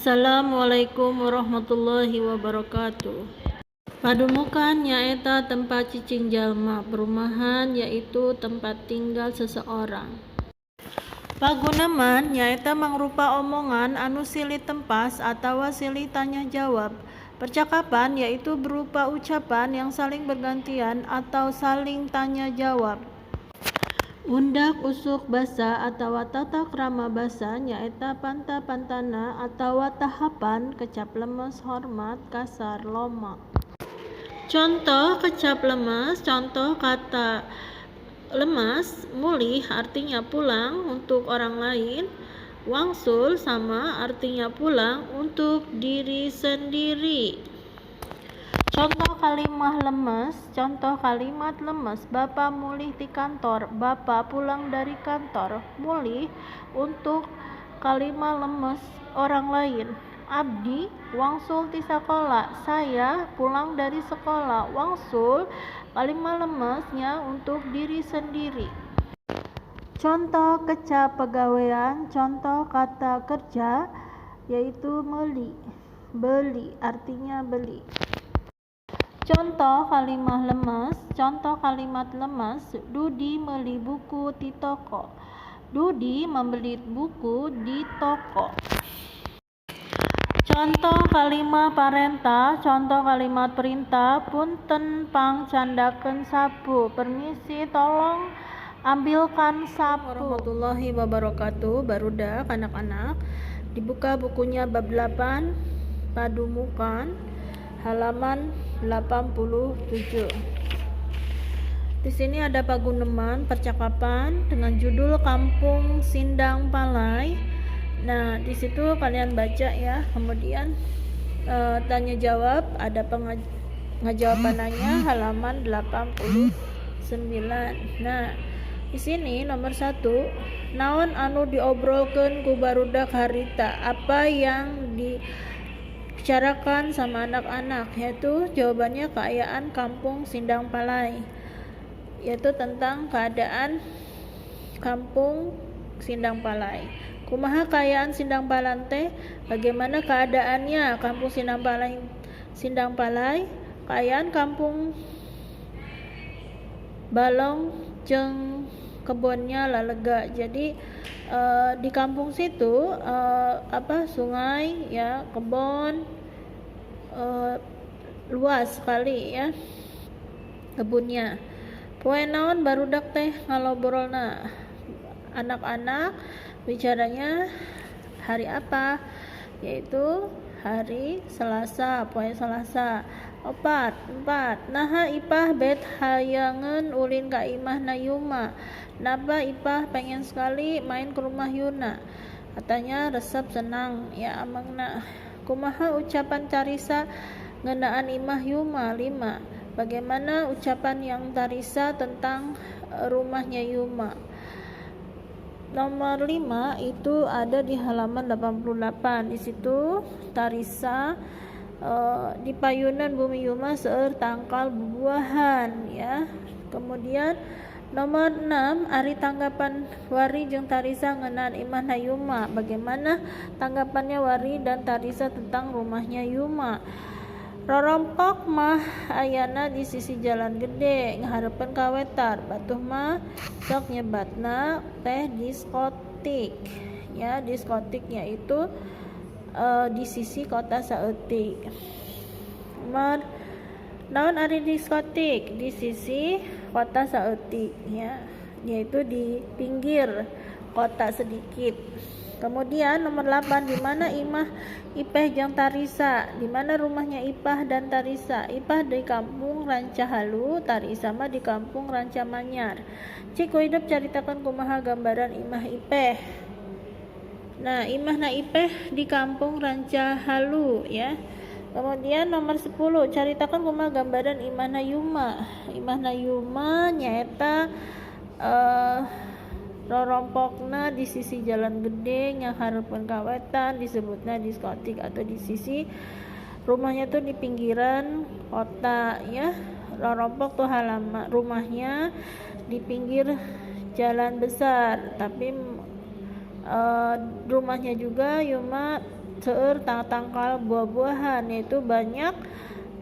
Assalamualaikum warahmatullahi wabarakatuh. Padumukan nyaeta tempat cicing jalma, perumahan yaitu tempat tinggal seseorang. Paguneman nyaeta mangrupa omongan anu silih tempas atawa silih tanya jawab. Percakapan yaitu berupa ucapan yang saling bergantian atau saling tanya jawab. Undak usuk basa atawa tata krama basa nyaeta panta-pantana atawa tahapan kecap lemes, hormat, kasar, loma. Contoh kecap lemes, contoh kata lemas, mulih artinya pulang untuk orang lain, wangsul sama artinya pulang untuk diri sendiri. Contoh kalimat lemes, Bapak mulih di kantor, Bapak pulang dari kantor. Mulih untuk kalimat lemes orang lain. Abdi wangsul di sekolah, saya pulang dari sekolah. Wangsul kalimat lemesnya untuk diri sendiri. Contoh kecap pegawean, contoh kata kerja yaitu beli artinya beli. Contoh kalimat lemes, Dudi meuli buku di toko. Dudi membeli buku di toko. Contoh kalimat parentah, contoh kalimat perintah, punten pang candakeun sapu, permisi tolong ambilkan sapu. Warahmatullahi wabarakatuh. Barudak anak-anak, dibuka bukunya bab 8 Padumukan halaman 87. Di sini ada paguneman percakapan dengan judul Kampung Sindang Palai. Nah, di situ kalian baca ya. Kemudian tanya jawab, ada pengajawabannya halaman 89. Nah, di sini nomor 1, naon anu diobrolkeun ku barudak harita? Apa yang dibicarakan sama anak-anak? Yaitu jawabannya keadaan Kampung Sindang Palai, yaitu tentang keadaan Kampung Sindang Palai. Kumaha kaayaan Sindang Palai teh? Bagaimana keadaannya Kampung Sindang Palai? Kaayaan kampung balong jeung kebunnya lalega. Jadi di kampung situ sungai ya, kebun luas sekali ya kebunnya. Poe naon barudak teh ngalobrolna? Anak-anak bicaranya hari apa? Yaitu hari Selasa, poe Selasa. 4. Naha Ipah bet hayangeun ulin ka imahna Yuma. Napa Ipah pengen sekali main ke rumah Yuna? Katanya resep senang ya amangna. Kumaha ucapan carisa ngeunaan imah Yuma? 5. Bagaimana ucapan yang tarisa tentang rumahnya Yuma? Nomor 5 itu ada di halaman 88. Di situ tarisa di payunan bumi Yuma seueur tangkal bubuahan ya. Kemudian nomor 6, ari tanggapan Wari jeung Tarisa ngeunaan imahna Yuma. Bagaimana tanggapannya Wari dan Tarisa tentang rumahnya Yuma? Rorompok mah ayana di sisi jalan gede ngahareupeun ka wetar. Batuh mah sok nyebatna teh diskotik ya. Diskotik yaitu di sisi kota saeutik. Naon ari diskotik? Di sisi kota saeutik ya, yaitu di pinggir kota sedikit. Kemudian nomor 8, di mana Imah Ipeh jeung Tarisa? Di mana rumahnya Ipah dan Tarisa? Ipah di kampung Rancahalu, Tarisa mah di kampung Rancamanyar. Cik hidup caritakeun kumaha gambaran Imah Ipeh. Nah, imahna Ipeh di kampung Rancahalu ya. Kemudian nomor 10, caritakeun kumaha gambaran imahna Yuma. Imahna Yuma nyaeta rorompokna di sisi jalan gede ngahareupeun ka wetan, disebutna diskotik, atau di sisi rumahnya tuh di pinggiran kota ya. Rorompok tuh halaman rumahnya di pinggir jalan besar, tapi rumahnya juga Yuma seueur tangkal buah-buahan, yaitu banyak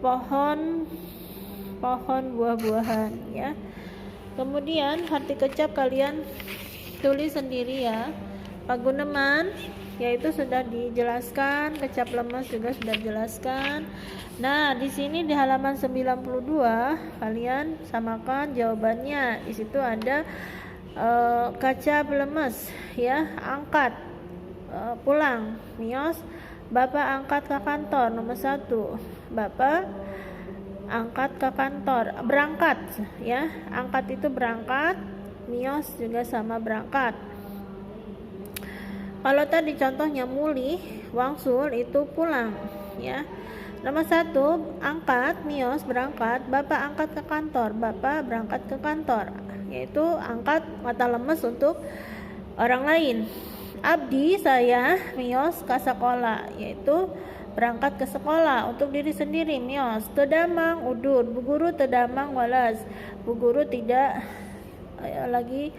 pohon buah-buahan ya. Kemudian arti kecap kalian tulis sendiri ya. Paguneman yaitu sudah dijelaskan, kecap lemes juga sudah dijelaskan. Nah, di sini di halaman 92 kalian samakan jawabannya. Di situ ada kecap lemes ya, angkat pulang, mios. Bapak angkat ke kantor nomor 1. Bapak angkat ke kantor, berangkat ya. Angkat itu berangkat, mios juga sama berangkat. Kalau tadi contohnya mulih, wangsul itu pulang ya. Nomor 1, angkat, mios berangkat, bapak angkat ke kantor, bapak berangkat ke kantor, yaitu angkat mata lemes untuk orang lain. Abdi saya mios ke sekolah, yaitu berangkat ke sekolah untuk diri sendiri, mios. Tedamang udur, bu guru tedamang walas, bu guru tidak lagi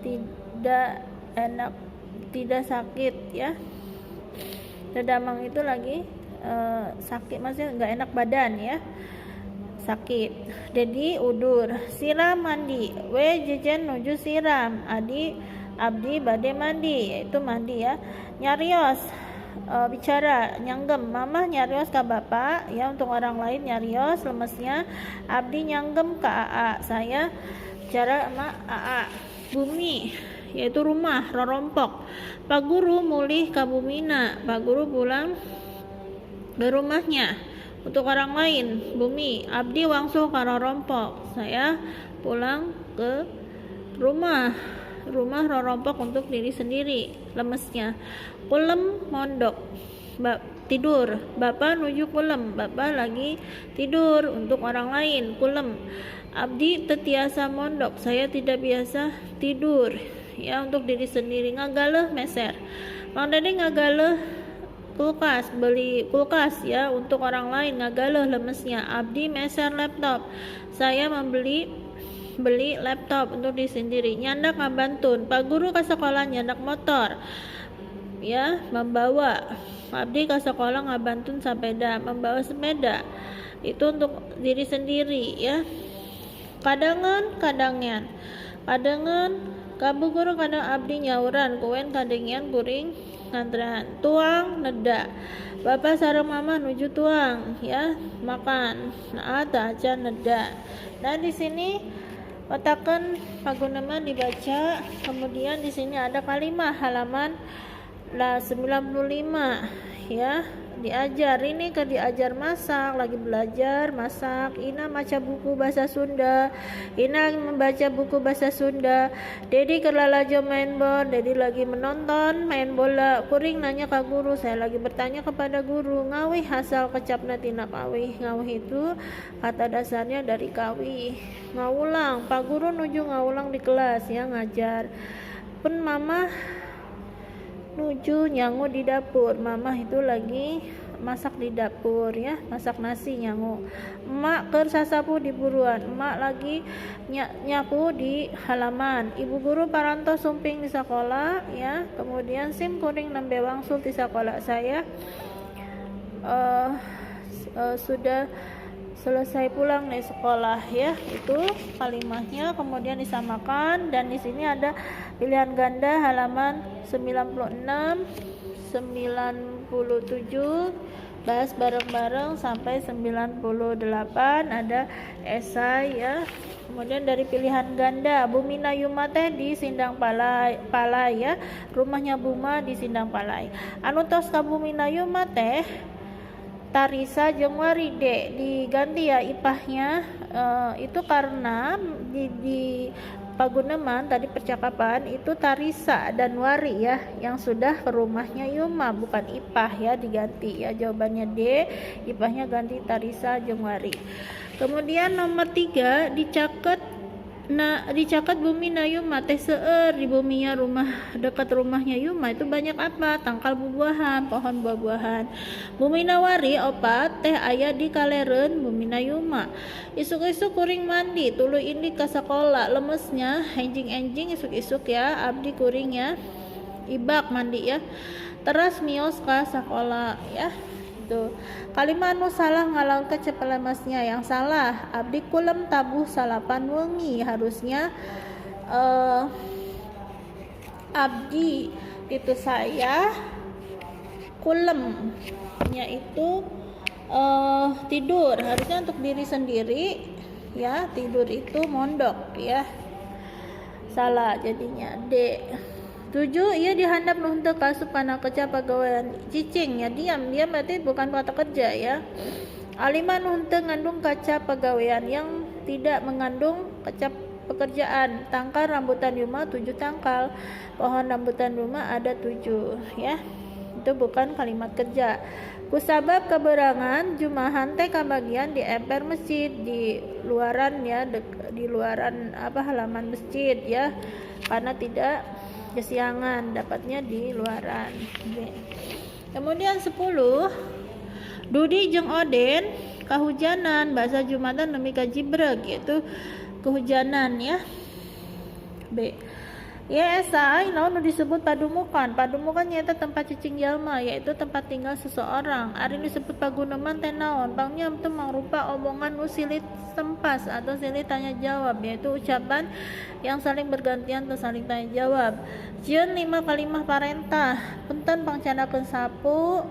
tidak enak, tidak sakit ya. Tedamang itu lagi sakit, maksudnya nggak enak badan ya, sakit. Jadi udur. Siram mandi, we jejen nuju siram, abdi bade mandi, yaitu mandi ya. Nyarios bicara, nyanggem, mama nyarios ke bapak ya, untuk orang lain nyarios lemesnya. Abdi nyanggem ke aa, saya bicara sama aa. Bumi yaitu rumah, rorompok. Pak guru mulih ke bumina, pak guru pulang ke rumahnya untuk orang lain, bumi. Abdi wangsul ke rorompok, saya pulang ke rumah rorompok untuk diri sendiri, lemesnya. Kulem mondok, tidur, bapak nuju kulem, bapak lagi tidur untuk orang lain, kulem. Abdi tetiasa mondok, saya tidak biasa tidur ya, untuk diri sendiri. Ngagaleh meser, Mang Dede ngagaleh kulkas, beli kulkas ya untuk orang lain, ngagaleh lemesnya. Abdi meser laptop, saya beli laptop untuk diri sendiri. Nyandak ngabantun, pak guru ke sekolah nyandak motor ya, membawa. Abdi ke sekolah ngabantun sepeda, membawa sepeda, itu untuk diri sendiri ya. Kadangan kabu guru kadang abdi nyauran, kuen kadengian kuring ngantrean. Tuang neda, bapak sareng mama nuju tuang ya, makan. Nah, aja neda. Nah, di sini otakan paguneman dibaca. Kemudian di sini ada kalimat halaman 95 ya. Diajar, ini ke diajar masak, lagi belajar masak. Ina baca buku bahasa Sunda, Ina membaca buku bahasa Sunda. Dedi kerlalajo main bola, Dedi lagi menonton main bola. Kuring nanya ke guru, saya lagi bertanya kepada guru. Ngawih asal kecapna tina kawih. Ngawih itu kata dasarnya dari kawih. Ngaulang, pak guru nuju ngaulang di kelas ya, ngajar. Pun mama nuju nyangu di dapur, mama itu lagi masak di dapur ya, masak nasi nyangu. Emak keur sasapu di buruan, emak lagi nyapu di halaman. Ibu guru parantos sumping di sekolah ya. Kemudian sim kuring nembe wangsul di sekolah, saya sudah selesai pulang dari sekolah ya. Itu kalimatnya, kemudian disamakan. Dan di sini ada pilihan ganda halaman 96, 97, bahas bareng-bareng sampai 98, ada esai ya. Kemudian dari pilihan ganda, Bumina Yuma teh di Sindang Palai ya, rumahnya Buma di Sindang Palai. Anu tos ka Bumina Yuma teh Tarisa jeung Waride, diganti ya ipahnya. Itu karena di paguneman tadi percakapan itu Tarisa dan Wari ya yang sudah ke rumahnya Yuma, bukan ipah ya, diganti ya. Jawabannya D, ipahnya ganti Tarisa jeung Wari. Kemudian nomor 3 dicaket Bumina Yuma teh seueur di buminya rumah, dekat rumahnya Yuma itu banyak apa? Tangkal buah-buahan, pohon buah-buahan. Bumina Wari opat teh aya di kaleren Bumina Yuma. Isuk-isuk kuring mandi, tuluy indi ka sekolah, lemesnya enjing-enjing isuk-isuk ya. Abdi kuring ya ibak mandi ya. teras mios ka sekolah ya. Tuh. Kalimat nu salah ngalau ke cepelemasnya yang salah. Abdi kulem tabuh salapan wengi, harusnya abdi itu saya kulemnya itu tidur, harusnya untuk diri sendiri ya, tidur itu mondok ya, salah jadinya. D 7 ia dihandap nu henteu kasup kana kerja pegawaian cicing ya, diam berarti bukan kata kerja ya. Alima nu henteu ngandung kaca pegawaian yang tidak mengandung kaca pekerjaan. Tangkal rambutan rumah 7 tangkal, pohon rambutan rumah ada 7 ya, itu bukan kalimat kerja. Kusabab keberangan jumahan teh kabagian di emper masjid, di luaran ya, di luaran halaman masjid ya, karena tidak kesiangan, dapatnya di luaran. Kemudian 10 Dudi jeung Oden kahujanan, bahasa Jumatan demi kajibreg, yaitu kehujanan ya. B ya esai naon disebut padumukan. Padumukan nyata tempat cicing jalma, yaitu tempat tinggal seseorang. Ari disebut paguneman teh naon? Pangnya teu mangrupa omongan nu silit sempas atau silit tanya jawab, yaitu ucapan yang saling bergantian atau saling tanya jawab. Jieun 5 kalimah parentah. Punten pangcandakeun sapu,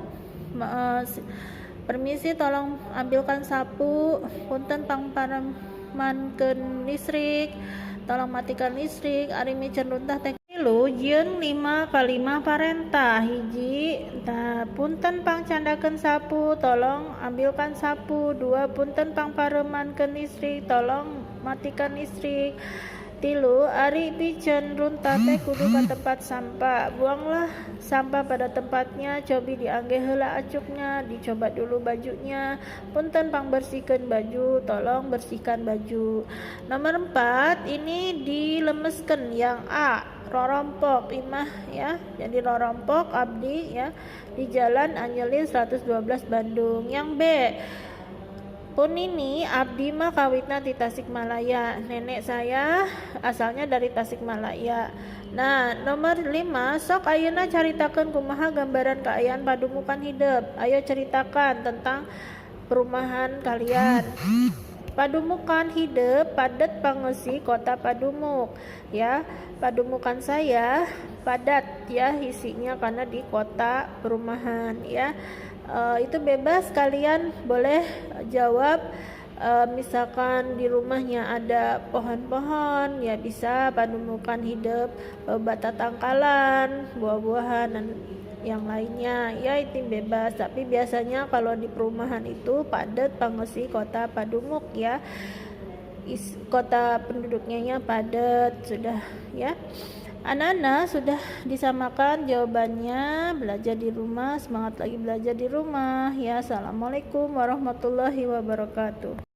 permisi tolong ambilkan sapu. Punten pangparemankeun listrik, tolong matikan listrik. Ari micen runtah teh kilu jieun 5 kalimah parentah. Hiji, punten pangcandakeun sapu, tolong ambilkan sapu. 2, punten pangparemankeun listrik, tolong matikan listrik. 3, ari micen runtah teh kudu ka tempat sampah, buanglah sampah pada tempatnya, cobi diangge heula acuknya, dicoba dulu bajunya. Punten pangbersihkeun baju, tolong bersihkan baju. Nomor 4 ini dilemeskeun yang A, rorompok imah ya, jadi rorompok abdi ya di Jalan Anjelin 112 Bandung. Yang B, pun ini abdi mah kawitna di Tasikmalaya, nenek saya asalnya dari Tasikmalaya. Nah, nomor 5, sok ayeuna caritakeun kumaha gambaran kaayaan padumukan hidup. Ayo ceritakan tentang perumahan kalian. Padumukan hidup padat pangeusi kota Padumuk ya. Padumukan saya padat ya isinya karena di kota perumahan ya. Itu bebas, kalian boleh jawab. Misalkan di rumahnya ada pohon-pohon ya, bisa padumukan hidup bata tangkalan, buah-buahan dan yang lainnya ya, itu bebas. Tapi biasanya kalau di perumahan itu padat pangeusi kota Padumuk ya, kota penduduknya padat sudah ya. Anak-anak sudah disamakan jawabannya, belajar di rumah, semangat lagi belajar di rumah ya. Assalamualaikum warahmatullahi wabarakatuh.